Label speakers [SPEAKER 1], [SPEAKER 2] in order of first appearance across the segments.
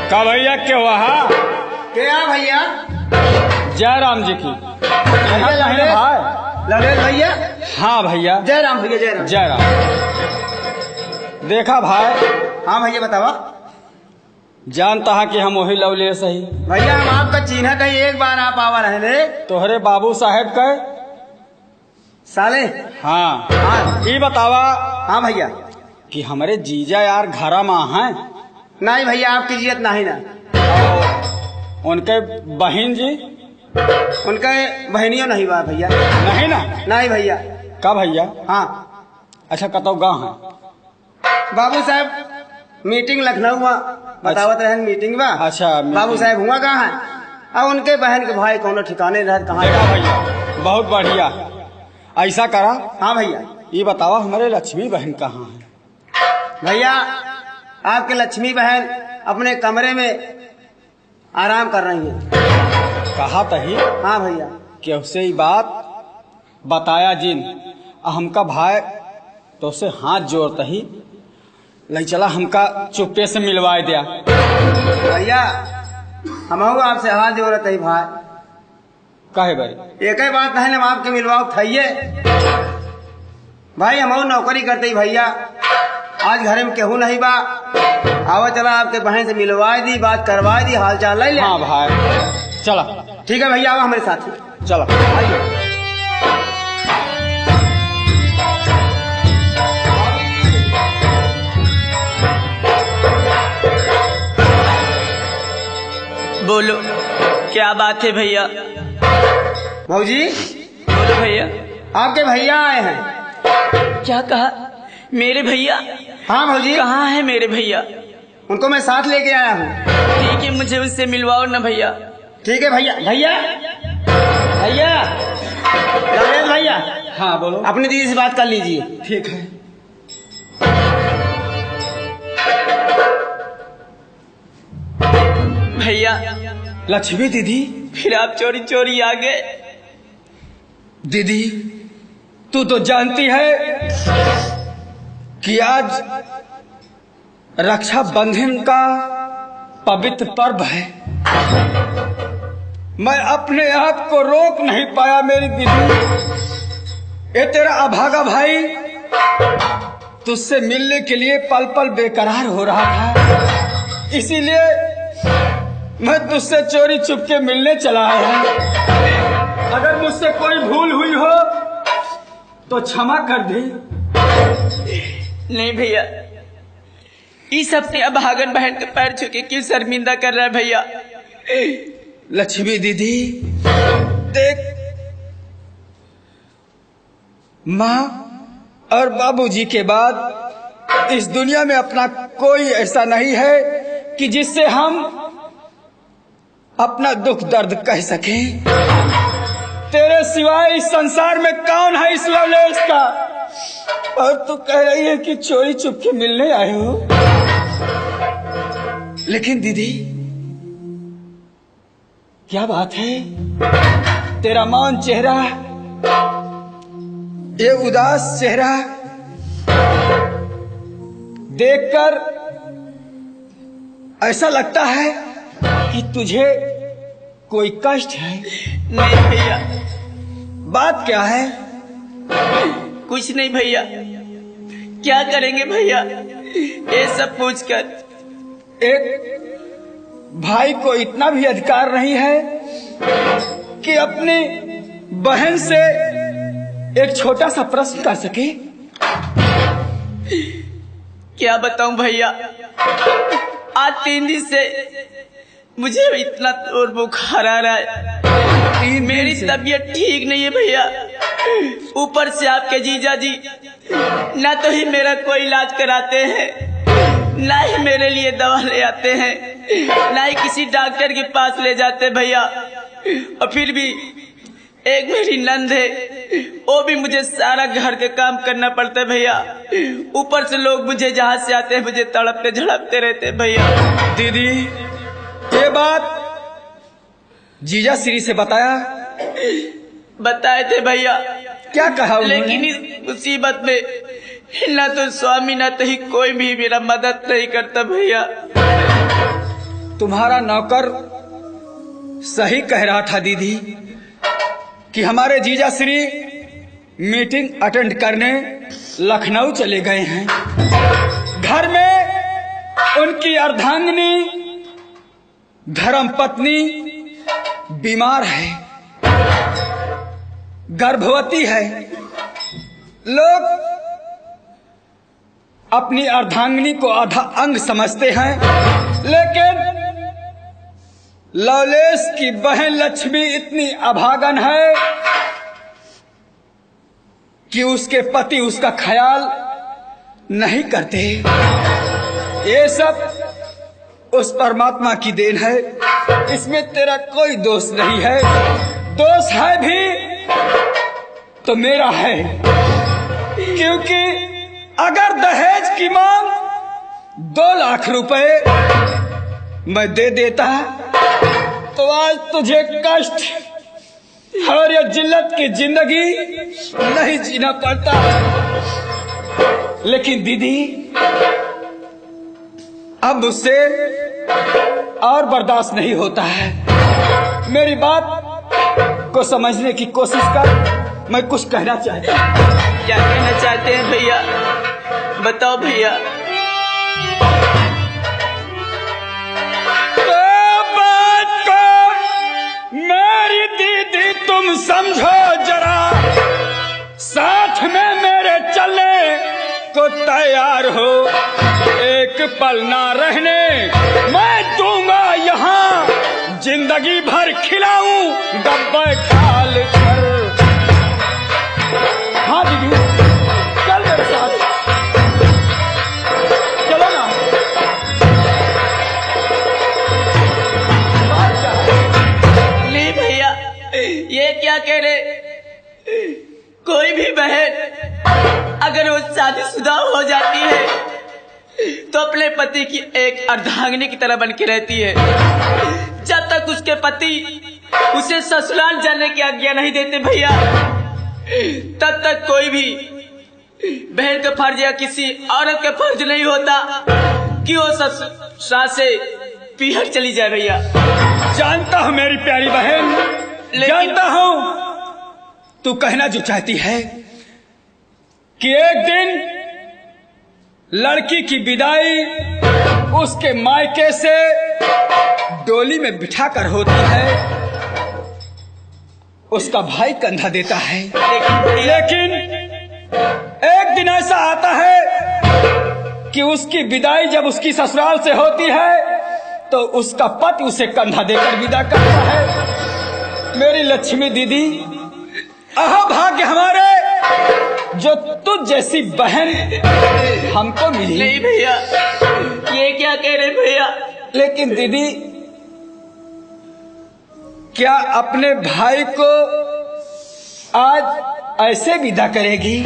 [SPEAKER 1] का भैया क्या वहा
[SPEAKER 2] क्या भैया?
[SPEAKER 1] जय राम जी की भाई
[SPEAKER 2] लड़े भैया।
[SPEAKER 1] हाँ भैया
[SPEAKER 2] जय राम भैया, जय राम।
[SPEAKER 1] जय राम। देखा भाई,
[SPEAKER 2] हाँ भैया बतावा।
[SPEAKER 1] जानता है कि हम वही लवले सही
[SPEAKER 2] भैया हम आपका चिन्ह कहीं एक बार आप आवा रहे रे
[SPEAKER 1] तोहरे बाबू साहेब के
[SPEAKER 2] साले।
[SPEAKER 1] हाँ
[SPEAKER 2] हाँ
[SPEAKER 1] ये बतावा
[SPEAKER 2] हाँ भैया।
[SPEAKER 1] कि हमारे जीजा यार घरा में हैं।
[SPEAKER 2] नहीं भैया आपकी इज्जत नहीं ना।
[SPEAKER 1] उनके बहन जी
[SPEAKER 2] उनका बहनियों नहीं बा भैया।
[SPEAKER 1] नहीं ना।
[SPEAKER 2] नहीं भैया।
[SPEAKER 1] का भैया?
[SPEAKER 2] हाँ
[SPEAKER 1] अच्छा कतो गाँव है?
[SPEAKER 2] बाबू साहब मीटिंग लखनऊ में बतावत रहे मीटिंग बा।
[SPEAKER 1] अच्छा
[SPEAKER 2] बाबू साहब हुआ कहाँ है? अब उनके बहन के भाई कोनो ठिकाने रह कहाँ
[SPEAKER 1] देखा
[SPEAKER 2] है?
[SPEAKER 1] भैया बहुत बढ़िया। ऐसा करा,
[SPEAKER 2] हाँ भैया।
[SPEAKER 1] ये बतावा हमारे लक्ष्मी बहन कहाँ है?
[SPEAKER 2] भैया आपके लक्ष्मी बहन अपने कमरे में आराम कर रही है।
[SPEAKER 1] कहा तही
[SPEAKER 2] हाँ भैया।
[SPEAKER 1] कि उससे ही बात बताया जिन हमका भाई तो उससे हाथ जोड़ता ही ले चला हमका चुप्पे से मिलवाए दिया।
[SPEAKER 2] भैया हम आपसे हाथ जोड़त है भाई।
[SPEAKER 1] कहे भाई
[SPEAKER 2] एक ही बात है ना आपके मिलवाओ थइये भाई। हम नौकरी करते ही भैया, आज घर में केहू नहीं बा। आवा चला आपके बहन से मिलवाए दी, बात करवाए दी, हाल चाल ले ले।
[SPEAKER 1] हाँ भाई चला।
[SPEAKER 2] ठीक है भैया, आवा हमारे साथ
[SPEAKER 1] चला
[SPEAKER 2] आइए।
[SPEAKER 3] बोलो क्या बात है भैया?
[SPEAKER 2] भाऊजी
[SPEAKER 3] बोलो भैया।
[SPEAKER 2] आपके भैया आए हैं।
[SPEAKER 3] क्या कहा? मेरे भैया?
[SPEAKER 2] हाँ भाऊजी।
[SPEAKER 3] कहाँ है मेरे भैया?
[SPEAKER 2] उनको मैं साथ लेके आया हूँ।
[SPEAKER 3] ठीक है मुझे उससे मिलवाओ ना भैया।
[SPEAKER 2] ठीक है भैया। भैया भैया लवलेश भैया,
[SPEAKER 1] हाँ बोलो।
[SPEAKER 2] अपनी दीदी से बात कर लीजिए।
[SPEAKER 1] ठीक है।
[SPEAKER 3] भैया
[SPEAKER 1] लक्ष्मी दीदी,
[SPEAKER 3] फिर आप चोरी चोरी आ गए।
[SPEAKER 1] दीदी तू तो जानती है कि आज रक्षाबंधन का पवित्र पर्व है। मैं अपने आप को रोक नहीं पाया मेरी दीदी। ये तेरा अभागा भाई तुझसे मिलने के लिए पल पल बेकरार हो रहा था, इसीलिए मैं तुझसे चोरी चुपके मिलने चला आया। अगर मुझसे कोई भूल हुई हो तो क्षमा कर दे।
[SPEAKER 3] नहीं भैया, इस अपने अभागन बहन के पैर छूके क्यों शर्मिंदा कर रहा है भैया?
[SPEAKER 1] लक्ष्मी दीदी देख, माँ और बाबूजी के बाद इस दुनिया में अपना कोई ऐसा नहीं है कि जिससे हम अपना दुख दर्द कह सकें। तेरे सिवाय इस संसार में कौन है इस लवलेश का? और तू कह रही है कि चोरी चुपके मिलने आए हो। लेकिन दीदी क्या बात है, तेरा मौन चेहरा, ये उदास चेहरा देखकर ऐसा लगता है कि तुझे कोई कष्ट है।
[SPEAKER 3] नहीं भैया।
[SPEAKER 1] बात क्या है?
[SPEAKER 3] कुछ नहीं भैया। क्या करेंगे भैया ये सब पूछकर?
[SPEAKER 1] एक भाई को इतना भी अधिकार नहीं है कि अपनी बहन से एक छोटा सा प्रश्न कर सके।
[SPEAKER 3] क्या बताऊं भैया, आज 3 दिन से मुझे इतना जोर बुखार आ रहा है। मेरी तबीयत ठीक नहीं है भैया। ऊपर से आपके जीजा जी ना तो ही मेरा कोई इलाज कराते हैं, ना ही मेरे लिए दवा ले आते हैं, ना ही किसी डॉक्टर के पास ले जाते भैया। और फिर भी एक मेरी नंद है, वो भी मुझे सारा घर के काम करना पड़ता है भैया। ऊपर से लोग मुझे जहाँ से आते हैं मुझे तड़पते झड़पते रहते हैं भैया।
[SPEAKER 1] दीदी ये बात जीजा श्री से बताया?
[SPEAKER 3] बताए थे भैया।
[SPEAKER 1] क्या कहा उन्होंने?
[SPEAKER 3] लेकिन इस मुसीबत में ना तो स्वामी ना तो ही कोई भी मेरा मदद नहीं करता भैया।
[SPEAKER 1] तुम्हारा नौकर सही कह रहा था दीदी कि हमारे जीजा श्री मीटिंग अटेंड करने लखनऊ चले गए हैं। घर में उनकी अर्धांगिनी धर्मपत्नी बीमार है, गर्भवती है। लोग अपनी अर्धांगिनी को आधा अंग समझते हैं, लेकिन लवलेश की बहन लक्ष्मी इतनी अभागन है कि उसके पति उसका ख्याल नहीं करते। ये सब उस परमात्मा की देन है, इसमें तेरा कोई दोष नहीं है। दोष है भी तो मेरा है, क्योंकि अगर दहेज की मांग 2 लाख रुपए मैं दे देता तो आज तुझे कष्ट और ये जिल्लत की जिंदगी नहीं जीना पड़ता। लेकिन दीदी अब मुझसे और बर्दाश्त नहीं होता है। मेरी बात को समझने की कोशिश कर। मैं कुछ कहना चाहता हूँ।
[SPEAKER 3] क्या कहना चाहते हैं भैया, बताओ भैया।
[SPEAKER 1] बात को मेरी दीदी तुम समझो जरा, साथ में मेरे चलने को तैयार हो। एक पल ना रहने मैं दूंगा यहाँ, जिंदगी भर खिलाऊं डब्बे खाल कर। हाँ दीदी, चल मेरे साथ, चलो ना।
[SPEAKER 3] नहीं भैया, ये क्या कह रहे, कोई भी बहन अगर वो शादीशुदा हो जाती है तो अपने पति की एक अर्धांगिनी की तरह बन के रहती है। जब तक उसके पति उसे ससुराल जाने की आज्ञा नहीं देते भैया, तब तक कोई भी बहन का फर्ज या किसी औरत का फर्ज नहीं होता कि वो ससुराल से पीहर चली जाए। भैया
[SPEAKER 1] जानता हूँ मेरी प्यारी बहन, जानता हूँ तू कहना जो चाहती है कि एक दिन लड़की की विदाई उसके मायके से डोली में बिठाकर होती है, उसका भाई कंधा देता है। लेकिन एक दिन ऐसा आता है कि उसकी विदाई जब उसकी ससुराल से होती है तो उसका पति उसे कंधा देकर विदा करता है। मेरी लक्ष्मी दीदी, अहोभाग्य हमारे जो तुझ जैसी बहन हमको मिली।
[SPEAKER 3] नहीं भैया, ये क्या कह रहे भैया।
[SPEAKER 1] लेकिन दीदी, क्या अपने भाई को आज ऐसे विदा करेगी?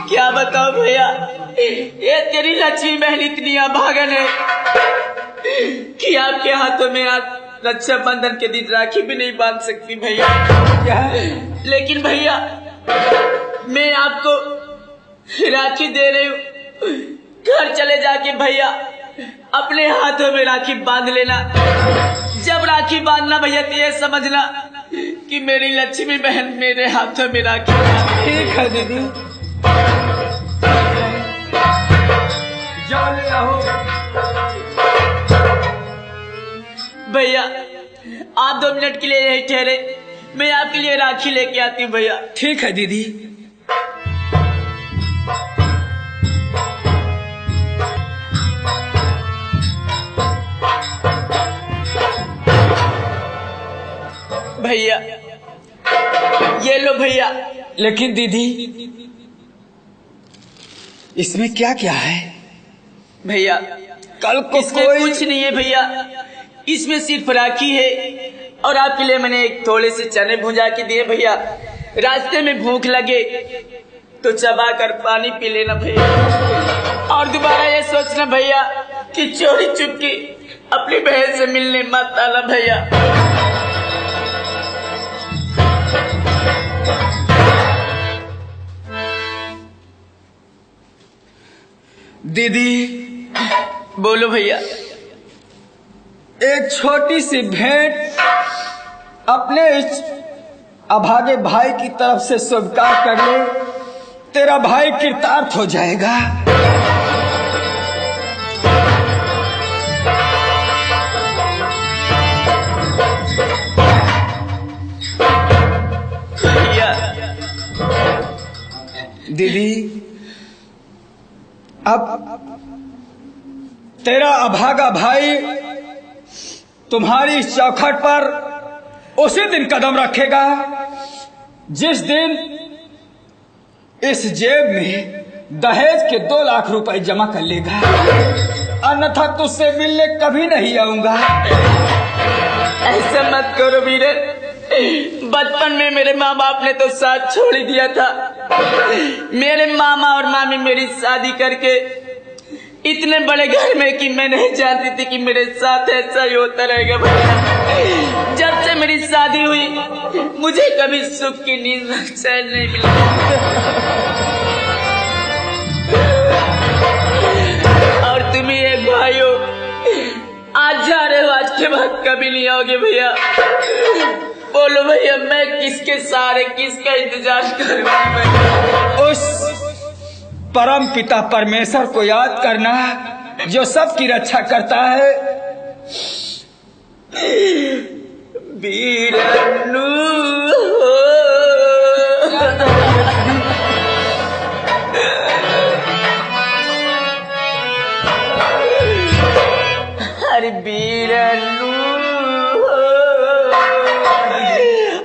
[SPEAKER 3] क्या बताओ भैया, ये तेरी लक्ष्मी बहन इतनी अभागन है कि आपके हाथों में आज रक्षाबंधन के दिन राखी भी नहीं बांध सकती भैया।
[SPEAKER 1] क्या?
[SPEAKER 3] लेकिन भैया मैं आपको राखी दे रही हूँ, घर चले जाके भैया अपने हाथों में राखी बांध लेना। जब राखी बांधना भैया तो ये समझना कि मेरी लक्ष्मी बहन मेरे हाथों में राखी।
[SPEAKER 1] ठीक है दीदी, जाओ ले आओ।
[SPEAKER 3] भैया आप 2 मिनट के लिए यही ठहरे, मैं आपके लिए राखी लेके आती हूँ भैया।
[SPEAKER 1] ठीक है दीदी।
[SPEAKER 3] भैया ये लो भैया।
[SPEAKER 1] लेकिन दीदी, इसमें क्या क्या है?
[SPEAKER 3] भैया
[SPEAKER 1] कल को
[SPEAKER 3] इसमें
[SPEAKER 1] कोई
[SPEAKER 3] कुछ नहीं है भैया, इसमें सिर्फ राखी है और आपके लिए मैंने एक थोड़े से चने भुजा के दिए भैया। रास्ते में भूख लगे तो चबा कर पानी पी लेना भैया, और दोबारा ये सोचना भैया कि चोरी चुपके अपनी बहन से मिलने मत आना भैया।
[SPEAKER 1] दीदी,
[SPEAKER 3] बोलो भैया।
[SPEAKER 1] एक छोटी सी भेंट अपने इस अभागे भाई की तरफ से स्वीकार कर ले, तेरा भाई कृतार्थ हो जाएगा।
[SPEAKER 3] भैया
[SPEAKER 1] दीदी, अब तेरा अभागा भाई तुम्हारी इस चौखट पर उसी दिन कदम रखेगा जिस दिन इस जेब में दहेज के 2 लाख रुपए जमा कर लेगा, अन्यथा तुझसे मिलने कभी नहीं आऊंगा।
[SPEAKER 3] ऐसा मत करो वीरे, बचपन में मेरे माँ बाप ने तो साथ छोड़ ही दिया था। मेरे मामा और मामी मेरी शादी करके इतने बड़े घर में कि मैं नहीं जानती थी कि मेरे साथ ऐसा ही होता रहेगा भैया। जब से मेरी शादी हुई मुझे कभी सुख की नींद चैन नहीं मिला। और तुम ही एक भाई हो, आज जा रहे हो, आज के बाद कभी नहीं आओगे भैया। बोलो भैया, मैं किसके सहारे किसका इंतजार करूं?
[SPEAKER 1] उस परम पिता परमेश्वर को याद करना जो सबकी रक्षा करता है।
[SPEAKER 3] बीरन्नू अरे बीरन्नू,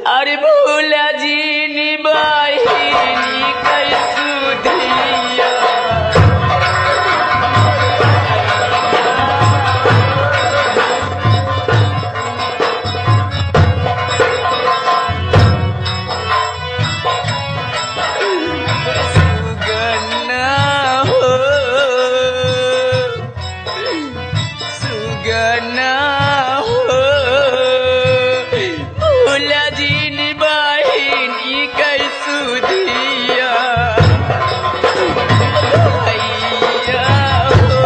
[SPEAKER 3] अरे भोला जी निभाई कैसू धिया। सुगन्ना हो, सुगन्ना हो, भोला जी निभाई कैसू धिया। भैया हो,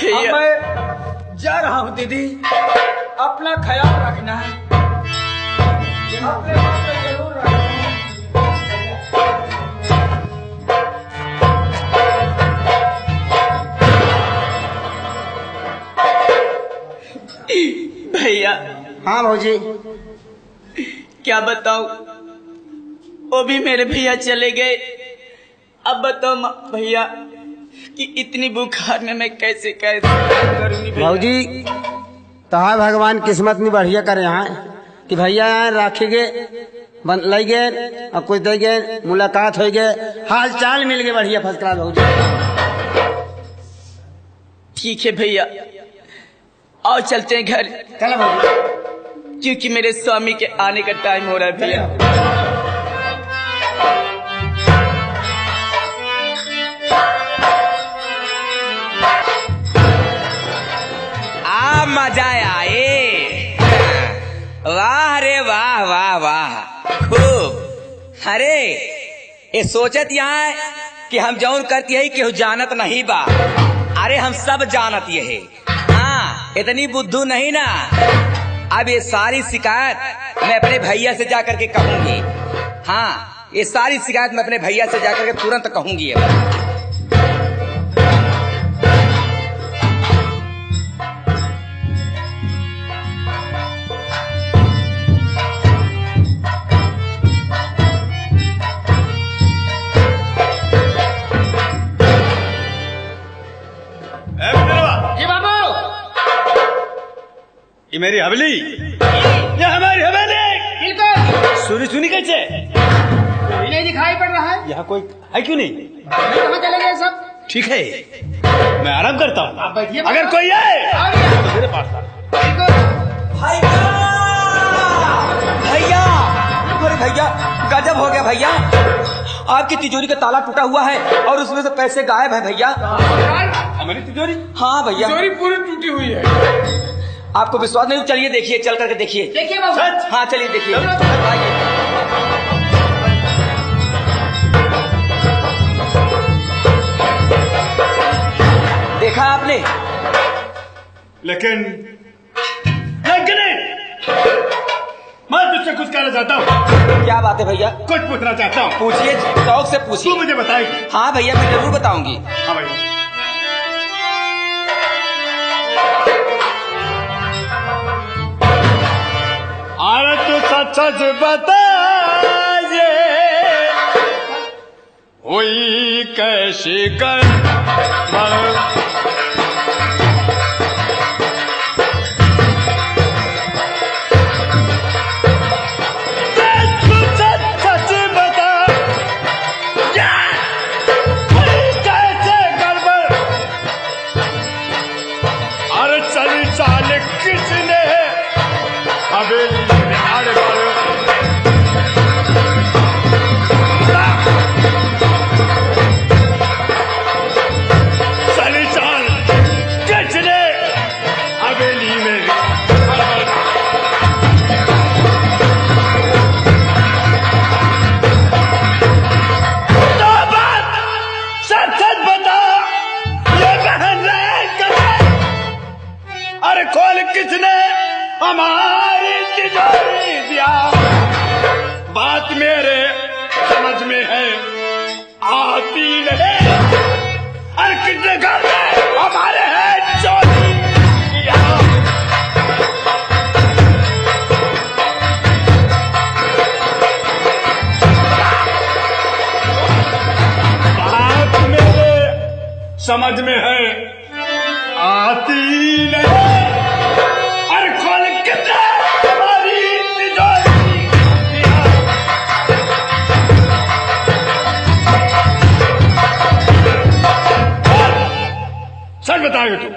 [SPEAKER 1] अब
[SPEAKER 3] भैया
[SPEAKER 1] मैं जा रहा हूँ दीदी, अपना ख्याल रखना। अपने मन में जरूर रखना।
[SPEAKER 3] भैया
[SPEAKER 2] हाँ भौजी,
[SPEAKER 3] क्या बताऊं, वो भी मेरे भैया चले गए। अब बताओ भैया कि इतनी बुखार में मैं कैसे करूंगी भैया?
[SPEAKER 2] भौजी तहार भगवान किस्मत नहीं बढ़िया करे यहाँ कि भैया यहाँ राखेगे लग गए और कुछ दे गए, मुलाकात हो गए, हाल चाल मिल गए बढ़िया फर्स्ट क्लास। भौजी
[SPEAKER 3] ठीक है भैया, और चलते हैं घर,
[SPEAKER 2] चलो भौजी।
[SPEAKER 3] क्योंकि मेरे स्वामी के आने का टाइम हो रहा है भैया।
[SPEAKER 4] आ मजा आए, वाह रे वाह वाह वाह, खूब। अरे ये सोचत यहाँ कि हम जौन करती है केहू जानत नहीं बा। अरे हम सब जानत ये है। हाँ, इतनी बुद्धू नहीं ना। अब ये सारी शिकायत मैं अपने भैया से जाकर के कहूंगी। हाँ, ये सारी शिकायत मैं अपने भैया से जाकर के तुरंत कहूंगी।
[SPEAKER 1] ये मेरी हवेली, ये हमारी हवेली। सुनी सुनी कैसे
[SPEAKER 2] नहीं दिखाई पड़ रहा है,
[SPEAKER 1] यहाँ कोई है क्यों नहीं?
[SPEAKER 2] कहाँ चले गए सब?
[SPEAKER 1] ठीक है, मैं आराम करता हूँ।
[SPEAKER 2] आप बैठिए।
[SPEAKER 1] अगर कोई आए तो मेरे पास आ।
[SPEAKER 4] भैया, भैया, अरे भैया गजब हो गया भैया। आपकी तिजोरी का ताला टूटा हुआ है और उसमें से पैसे गायब है भैया।
[SPEAKER 1] हमारी तिजोरी
[SPEAKER 3] हाँ भैया,
[SPEAKER 1] तिजोरी पूरी टूटी हुई है।
[SPEAKER 3] आपको विश्वास नहीं? चलिए देखिए, चल करके देखिए।
[SPEAKER 5] देखिए बाबू,
[SPEAKER 1] सच?
[SPEAKER 3] हाँ चलिए देखिए। आइए। देखा आपने?
[SPEAKER 1] लेकिन मैं तुझसे कुछ कहना चाहता हूँ,
[SPEAKER 3] क्या बात है भैया?
[SPEAKER 1] कुछ पूछना चाहता हूँ।
[SPEAKER 3] पूछिए, शौक से
[SPEAKER 1] तू
[SPEAKER 3] पूछिए।
[SPEAKER 1] मुझे बताएगी?
[SPEAKER 3] हाँ भैया, मैं जरूर बताऊंगी।
[SPEAKER 1] हाँ भैया। अरे तू सच सच बता, ये हुई कैसी कर किसने हवेली में आड़े चली चाल किसने हवेली में तो बात सच सच बता, ये बहन रहे कहाँ? अरे खोल किसने हमारी तिजोरी दिया? बात मेरे समझ में है आती नहीं। अरे किसने घर में हमारे है चोरी किया? बात मेरे समझ में है आती नहीं। अरे खोल कितना हमारी तिजोरी दिया? सच बताएगा तू?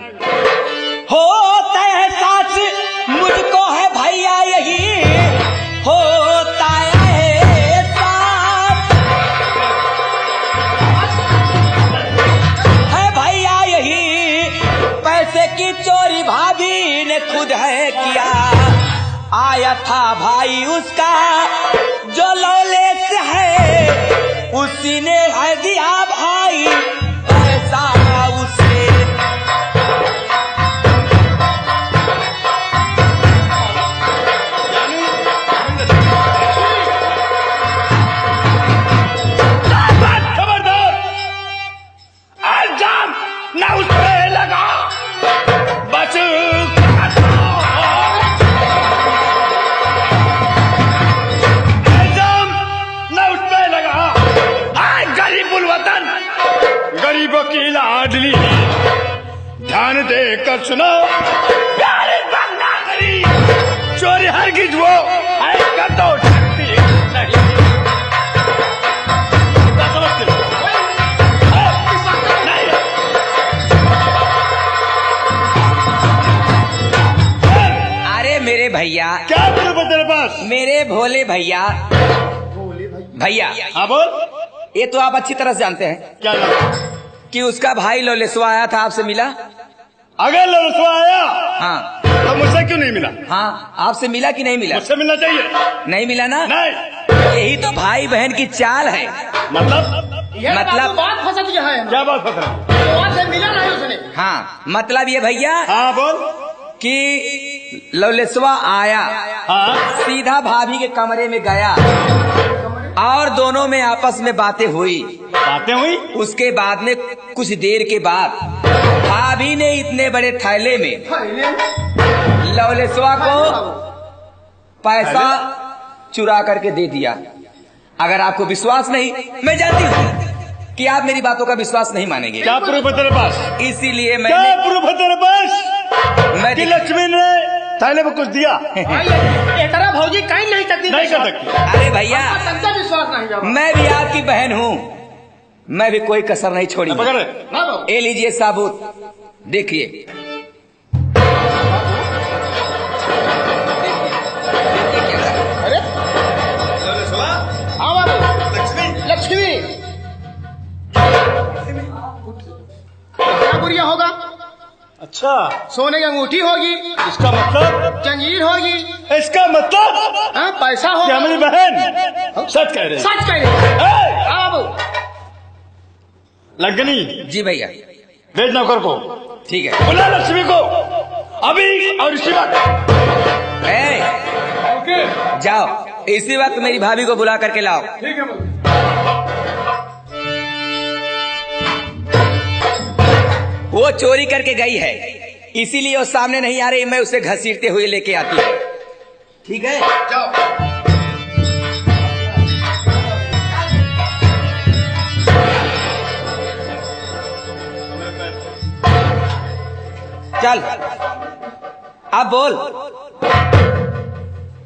[SPEAKER 3] होता है सास मुझको है भैया, यही होता है सास है भैया, यही पैसे की चोरी भाभी ने खुद है किया। आया था भाई उसका जो लौले से है, उसी ने है दिया भाई पैसा उसे।
[SPEAKER 1] खबरदार, इल्जाम ना उस पे लगा, बच इल्जाम ना उस पे लगा। आज गरीबुल वतन, गरीबों की लाडली, ध्यान दे कर सुनो प्यारे बंगाली, चोरी हरगिज वो है कर दो सकती नहीं। क्या समझते हो? नहीं।
[SPEAKER 3] अरे मेरे भैया,
[SPEAKER 1] क्या प्रूफ है तेरे पास?
[SPEAKER 3] मेरे भोले भैया, भैया
[SPEAKER 1] हाँ बोल।
[SPEAKER 3] ये तो आप अच्छी तरह से जानते हैं
[SPEAKER 1] क्या नाम?
[SPEAKER 3] कि उसका भाई लोलेसवा आया था, आपसे मिला?
[SPEAKER 1] अगर लड़सवा आया
[SPEAKER 3] हाँ
[SPEAKER 1] तो मुझसे क्यों नहीं मिला?
[SPEAKER 3] हाँ, आपसे मिला कि नहीं मिला?
[SPEAKER 1] मुझसे मिलना चाहिए।
[SPEAKER 3] नहीं मिला ना?
[SPEAKER 1] नहीं।
[SPEAKER 3] यही तो भाई बहन की चाल है। मतलब
[SPEAKER 5] बात फंसा तुझे है,
[SPEAKER 1] क्या बात कर रहा है?
[SPEAKER 5] वहाँ से मिला नहीं उसने।
[SPEAKER 3] हाँ, मतलब ये भैया
[SPEAKER 1] हाँ बोल।
[SPEAKER 3] कि लोलेसवा आया,
[SPEAKER 1] हाँ
[SPEAKER 3] सीधा भाभी के कमरे में गया और दोनों में आपस में बातें हुई।
[SPEAKER 1] बातें हुई।
[SPEAKER 3] उसके बाद में कुछ देर के बाद भाभी ने इतने बड़े थैले में लवलेसवा को पैसा चुरा करके दे दिया। अगर आपको विश्वास नहीं, मैं जानती हूँ कि आप मेरी बातों का विश्वास नहीं मानेंगे,
[SPEAKER 1] क्या प्रूफ है तेरे पास?
[SPEAKER 3] इसीलिए
[SPEAKER 1] क्या
[SPEAKER 3] मैंने
[SPEAKER 1] प्रूफ है तेरे पास
[SPEAKER 3] मैं
[SPEAKER 1] कि लक्ष्मी ने थैले में कुछ दिया?
[SPEAKER 5] एकरा भौजी कहीं नहीं सकती,
[SPEAKER 1] नहीं कर सकती।
[SPEAKER 3] अरे भैया,
[SPEAKER 5] तनका विश्वास नहीं जाओ।
[SPEAKER 3] मैं भी आपकी बहन हूँ, मैं भी कोई कसर नहीं छोड़ी।
[SPEAKER 1] पकड़।
[SPEAKER 5] ना बाबू,
[SPEAKER 3] ये लीजिए साबुत, देखिए।
[SPEAKER 5] अरे हाँ बाबू, लक्ष्मी क्या बुरिया होगा
[SPEAKER 6] अच्छा,
[SPEAKER 5] सोने की अंगूठी होगी,
[SPEAKER 6] इसका मतलब?
[SPEAKER 5] जंजीर होगी,
[SPEAKER 6] इसका मतलब
[SPEAKER 5] हाँ, पैसा
[SPEAKER 6] कि
[SPEAKER 5] होगा।
[SPEAKER 6] हमारी बहन सच कह रही।
[SPEAKER 5] सच कह रहे
[SPEAKER 6] ए,
[SPEAKER 5] बाबू।
[SPEAKER 6] लंगनी,
[SPEAKER 4] जी भैया,
[SPEAKER 6] भेज नौकर को,
[SPEAKER 4] ठीक है।
[SPEAKER 6] बुला लक्ष्मी को अभी और इसी वक्त।
[SPEAKER 4] जाओ इसी वक्त मेरी भाभी को बुला करके लाओ।
[SPEAKER 1] ठीक है बोलो।
[SPEAKER 4] वो चोरी करके गई है, इसीलिए वो सामने नहीं आ रही, मैं उसे घसीटते हुए लेके आती हूँ। ठीक है, चल अब बोल।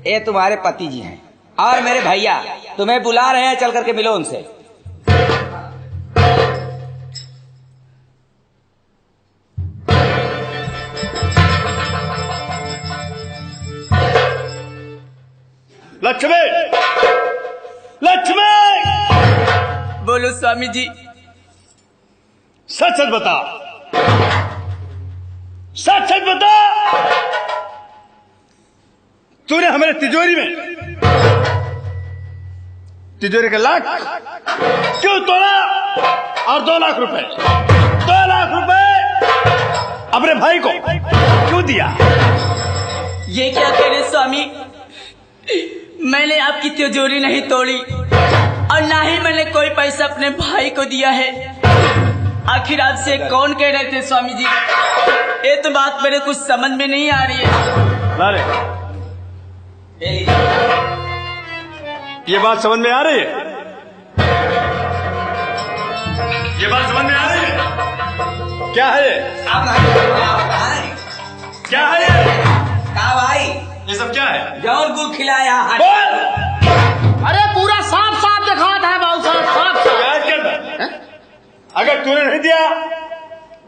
[SPEAKER 4] ये तुम्हारे पति जी हैं और मेरे भैया तुम्हें बुला रहे हैं, चल करके मिलो उनसे।
[SPEAKER 6] लक्ष्मी, लक्ष्मी,
[SPEAKER 3] बोलो स्वामी जी।
[SPEAKER 6] सच सच बता, सच सच बता, तूने हमारे तिजोरी में तिजोरी का लाख क्यों तोड़ा और 2 लाख रुपए, 2 लाख रुपए अपने भाई को क्यों दिया?
[SPEAKER 3] ये क्या कह रहे स्वामी, मैंने आपकी तिजोरी नहीं तोड़ी और ना ही मैंने कोई पैसा अपने भाई को दिया है। आखिर आपसे कौन कह रहे थे स्वामी जी? ये तो बात मेरे कुछ समझ में नहीं आ रही है।
[SPEAKER 6] ला रे, ये बात समझ में आ रही है? ये बात समझ में आ रही है? क्या है ये? क्या है ये?
[SPEAKER 4] कहा भाई,
[SPEAKER 6] ये सब क्या है?
[SPEAKER 4] जौन गुल खिलाया।
[SPEAKER 6] बोल!
[SPEAKER 5] अरे पूरा साफ साफ दिखाता है बाबू साहब, साफ साफ।
[SPEAKER 6] क्या करता? अगर तूने नहीं दिया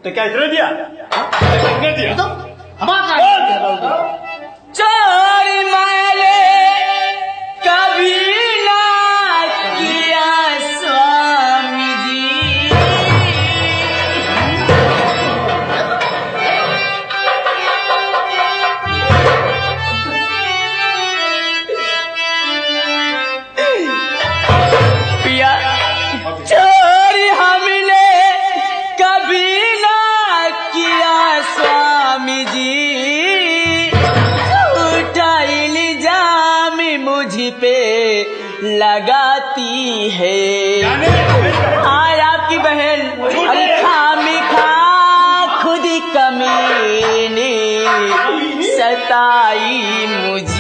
[SPEAKER 6] तो क्या इतने दिया? कितने दिया?
[SPEAKER 5] हमारा
[SPEAKER 3] चोरी मैंने कभी ना किया स्वामी जी। पिया, चोरी हमने कभी ना किया स्वामी जी। उठा इल्जाम मुझ पे लगाती है। आज आपकी बहन अभी खामिखा खुद कमीने सताई मुझे।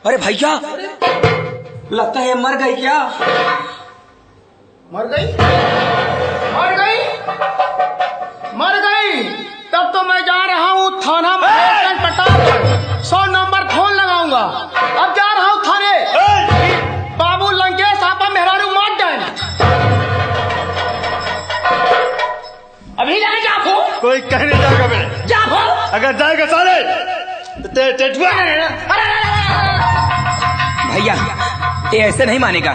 [SPEAKER 4] अरे भैया, लगता है मर गई क्या?
[SPEAKER 5] मर गई, मर गई, मर गई। तब तो मैं जा रहा हूँ थाना में पटाख 100 नंबर फोन लगाऊंगा। अब जा रहा हूँ थाने। बाबू लंकेश आपा मेहरारू मार जाए। अभी नहीं जाफो,
[SPEAKER 6] कोई कह नहीं जाएगा मेरे।
[SPEAKER 5] जाफो।
[SPEAKER 6] अगर जाएगा साले तो टेटुआ
[SPEAKER 4] भैया, ये ऐसे नहीं मानेगा,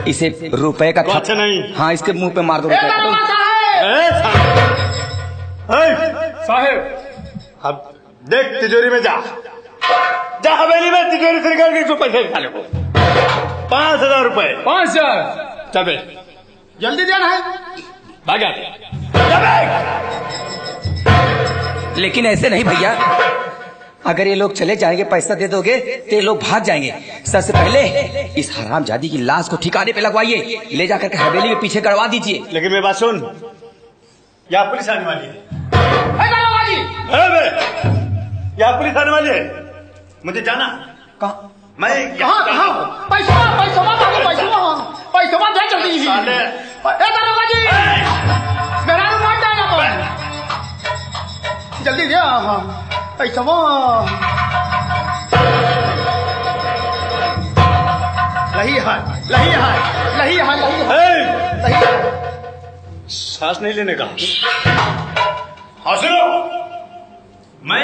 [SPEAKER 4] इसे रुपए का
[SPEAKER 6] अच्छा नहीं।
[SPEAKER 4] हाँ, इसके मुंह पे मार दो
[SPEAKER 5] ए,
[SPEAKER 4] रुपए का।
[SPEAKER 5] दरोगा साहब।
[SPEAKER 6] साहब, अब देख तिजोरी में जा। जा हवेली में तिजोरी से निकाल के पैसे निकाले को 5,000 रुपए।
[SPEAKER 1] 5,000
[SPEAKER 6] चल बे,
[SPEAKER 5] जल्दी देना है।
[SPEAKER 6] भाग जा।
[SPEAKER 4] लेकिन ऐसे नहीं भैया, अगर ये लोग चले जाएंगे पैसा दे दोगे तो ये लोग भाग जाएंगे। सबसे पहले इस हरामजादी की लाश को ठिकाने पे लगवाइए, ले जाकर के हवेली के पीछे करवा दीजिए।
[SPEAKER 6] लेकिन मेरी बात सुन, यहाँ पुलिस आने वाली है। यहाँ पुलिस आने वाली है, मुझे जाना।
[SPEAKER 1] कहाँ?
[SPEAKER 6] मैं
[SPEAKER 5] कहाँ कहाँ? पैसा पैसा बाबू, पैसा दे जल्दी जी।
[SPEAKER 6] साले।
[SPEAKER 5] दरोगा जी, मेरा रुपया देना कौन? जल्दी दे। हाँ पैसा लही है, लही है, लही है, लही है, लही है।
[SPEAKER 6] सांस नहीं लेने का। हाँ सुनो, मैं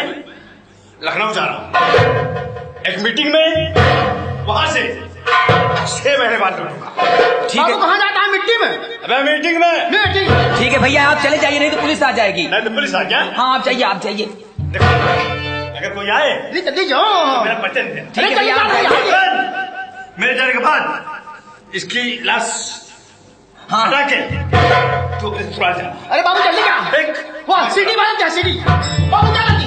[SPEAKER 6] लखनऊ जा रहा हूँ एक मीटिंग में, वहां से 6 महीने बाद लौटूंगा।
[SPEAKER 4] ठीक है,
[SPEAKER 5] बाबू कहाँ जाता है? मिट्टी में।
[SPEAKER 6] अबे मीटिंग में।
[SPEAKER 5] मीटिंग।
[SPEAKER 4] ठीक है भैया, आप चले जाइए, नहीं तो पुलिस आ जाएगी।
[SPEAKER 6] नहीं तो पुलिस आ गया।
[SPEAKER 4] हाँ आप जाइए, आप जाइए।
[SPEAKER 6] देखो, अगर कोई आए
[SPEAKER 5] जल्दी जाओ।
[SPEAKER 6] मेरा परिचय नहीं देना।
[SPEAKER 4] ठीक है भैया, आप जाइए।
[SPEAKER 6] मेरे जाने के बाद इसकी लाश
[SPEAKER 4] हाँ
[SPEAKER 6] हटा के तो ससुराल जाना।
[SPEAKER 5] अरे बाबू जल्दी क्या?
[SPEAKER 6] एक
[SPEAKER 5] वाह सीढ़ी वाला क्या सीढ़ी? बाबू क्या लगी?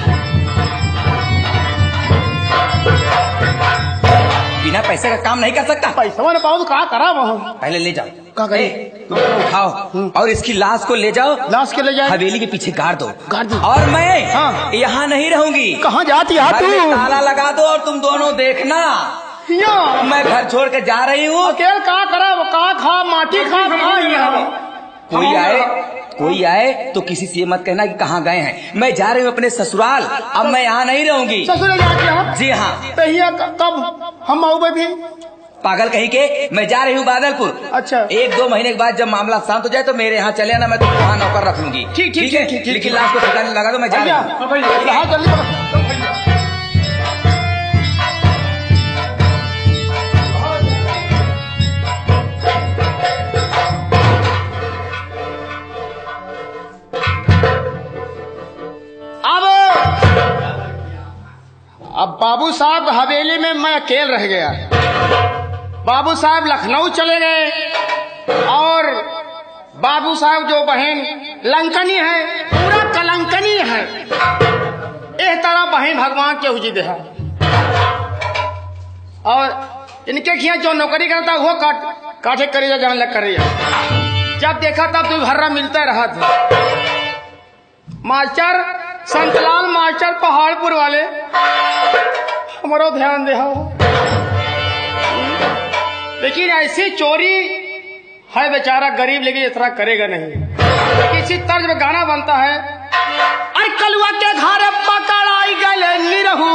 [SPEAKER 4] बिना पैसे का काम नहीं कर सकता।
[SPEAKER 5] पैसा मैंने बाबू कहा करा वहाँ।
[SPEAKER 4] पहले ले जाओ,
[SPEAKER 5] कहाँ करे?
[SPEAKER 4] उठाओ और इसकी लाश को ले जाओ,
[SPEAKER 5] लाश के ले जाए।
[SPEAKER 4] हवेली के पीछे गाड़ दो।
[SPEAKER 5] गाड़ दो।
[SPEAKER 4] और मैं
[SPEAKER 5] हाँ।
[SPEAKER 4] यहाँ नहीं रहूंगी।
[SPEAKER 5] कहाँ जाती है
[SPEAKER 4] घर में
[SPEAKER 5] तू?
[SPEAKER 4] ताला लगा दो और तुम दोनों देखना,
[SPEAKER 5] यहाँ
[SPEAKER 4] मैं घर छोड़ के जा रही हूँ।
[SPEAKER 5] अकेले कहा करा, वो कहा खा माटी खा
[SPEAKER 4] कोई आए तो किसी से मत कहना कि कहाँ गए हैं। मैं जा रही हूँ अपने ससुराल, अब मैं यहाँ नहीं रहूंगी।
[SPEAKER 5] ससुर जाती है?
[SPEAKER 4] जी हाँ।
[SPEAKER 5] तो यहाँ कब हम आऊ भी?
[SPEAKER 4] पागल कहीं के, मैं जा रही हूँ बादलपुर।
[SPEAKER 5] अच्छा।
[SPEAKER 4] 1-2 महीने के बाद जब मामला शांत हो जाए तो मेरे यहाँ चले आना, मैं तुमको वहाँ नौकर रख लूंगी।
[SPEAKER 5] ठीक है।
[SPEAKER 4] लेकिन लाश को ठिकाने लगा दो, मैं जा रही हूँ।
[SPEAKER 5] हाँ जल्दी। अब बाबू साहब हवेली में मैं अकेले रह गया। बाबू साहब लखनऊ चले गए और बाबू साहब जो बहन लंकनी है, पूरा कलंकनी है। इस तरह बहन भगवान के उजी दे। और इनके खिया जो नौकरी करता वो काठे करेगा जहाँ लग करेगा। जब देखा तब तो हर्रा मिलता रहा था। मास्टर संतलाल मास्टर पहाड़पुर वाले हमारा ध्यान दे। लेकिन ऐसी चोरी है, बेचारा गरीब लेकिन इतना करेगा नहीं। किसी तर्ज में गाना बनता है, अरे कलुआ के घर पकड़ाई गले निरहू